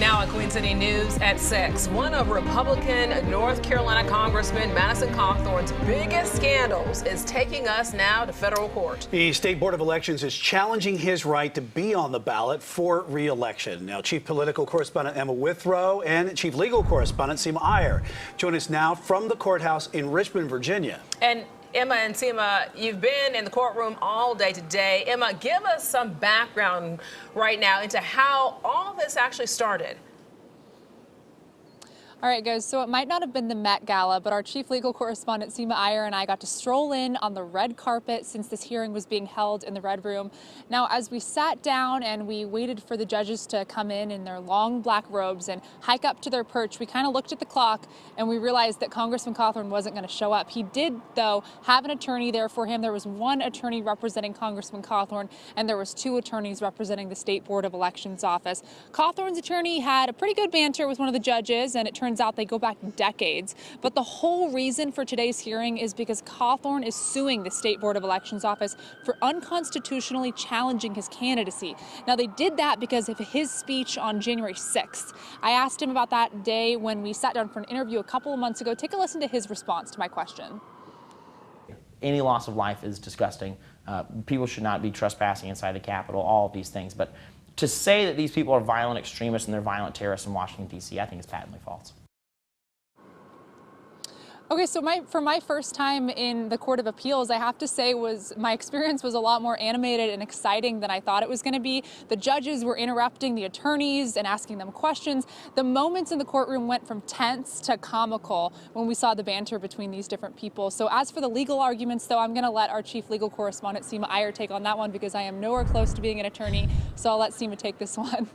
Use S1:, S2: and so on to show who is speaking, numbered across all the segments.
S1: Now at Queen City News at 6. One of Republican North Carolina Congressman Madison Cawthorn's biggest scandals is taking us now to federal court.
S2: The State Board of Elections is challenging his right to be on the ballot for re-election. Now, Chief Political Correspondent Emma Withrow and Chief Legal Correspondent Seema Iyer join us now from the courthouse in Richmond, Virginia.
S1: And Emma and Seema, you've been in the courtroom all day today. Emma, give us some background right now into how all this actually started.
S3: All right, guys, so it might not have been the Met Gala, but our chief legal correspondent, Seema Iyer, and I got to stroll in on the red carpet since this hearing was being held in the Red Room. Now, as we sat down and we waited for the judges to come in their long black robes and hike up to their perch, we kind of looked at the clock and we realized that Congressman Cawthorn wasn't going to show up. He did, though, have an attorney there for him. There was one attorney representing Congressman Cawthorn, and there was two attorneys representing the State Board of Elections office. Cawthorn's attorney had a pretty good banter with one of the judges, and it turns out they go back decades. But the whole reason for today's hearing is because Cawthorn is suing the State Board of Elections office for unconstitutionally challenging his candidacy. Now, they did that because of his speech on January 6th. I asked him about that day when we sat down for an interview a couple of months ago. Take a listen to his response to my question.
S4: Any loss of life is disgusting. People should not be trespassing inside the Capitol, all of these things. But to say that these people are violent extremists and they're violent terrorists in Washington, D.C., I think is patently false.
S3: Okay, so for my first time in the Court of Appeals, I have to say my experience was a lot more animated and exciting than I thought it was going to be. The judges were interrupting the attorneys and asking them questions. The moments in the courtroom went from tense to comical when we saw the banter between these different people. So as for the legal arguments, though, I'm going to let our chief legal correspondent, Seema Iyer, take on that one because I am nowhere close to being an attorney. So I'll let Seema take this one.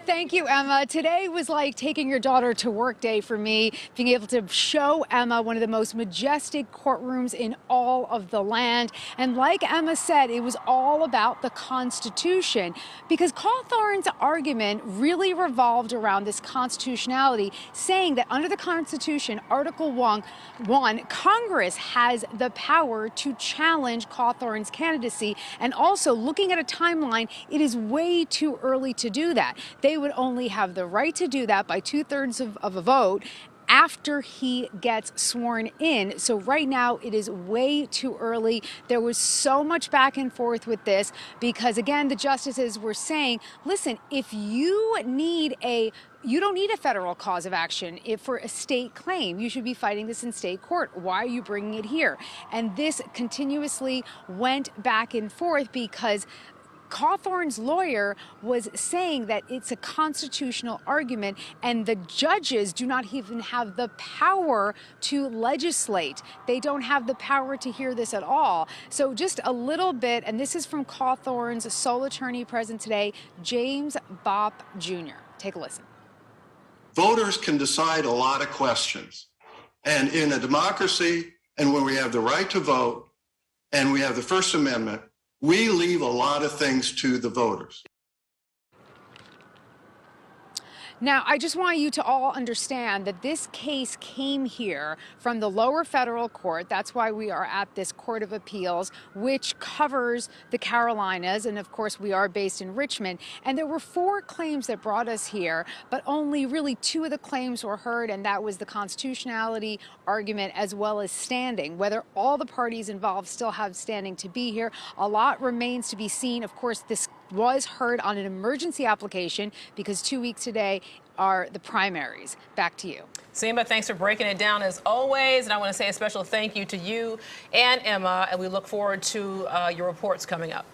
S5: Thank you, Emma. Today was like taking your daughter to work day for me, being able to show Emma one of the most majestic courtrooms in all of the land. And like Emma said, it was all about the Constitution, because Cawthorn's argument really revolved around this constitutionality, saying that under the Constitution, Article 1, Congress has the power to challenge Cawthorn's candidacy. And also, looking at a timeline, it is way too early to do that. They would only have the right to do that by 2/3 of a vote after he gets sworn in. So right now it is way too early. There was so much back and forth with this because, again, the justices were saying, listen, if you don't need a federal cause of action for a state claim. You should be fighting this in state court. Why are you bringing it here? And this continuously went back and forth because Cawthorn's lawyer was saying that it's a constitutional argument and the judges do not even have the power to legislate. They don't have the power to hear this at all. So just a little bit, and this is from Cawthorn's sole attorney present today, James Bopp Jr. Take a listen.
S6: Voters can decide a lot of questions. And in a democracy, and when we have the right to vote, and we have the First Amendment, we leave a lot of things to the voters.
S5: Now, I just want you to all understand that this case came here from the lower federal court. That's why we are at this Court of Appeals, which covers the Carolinas. And of course, we are based in Richmond. And there were 4 claims that brought us here, but only really 2 of the claims were heard. And that was the constitutionality argument as well as standing. Whether all the parties involved still have standing to be here, a lot remains to be seen. Of course, this was heard on an emergency application because 2 weeks today are the primaries. Back to you.
S1: Seema, thanks for breaking it down as always. And I want to say a special thank you to you and Emma, and we look forward to your reports coming up.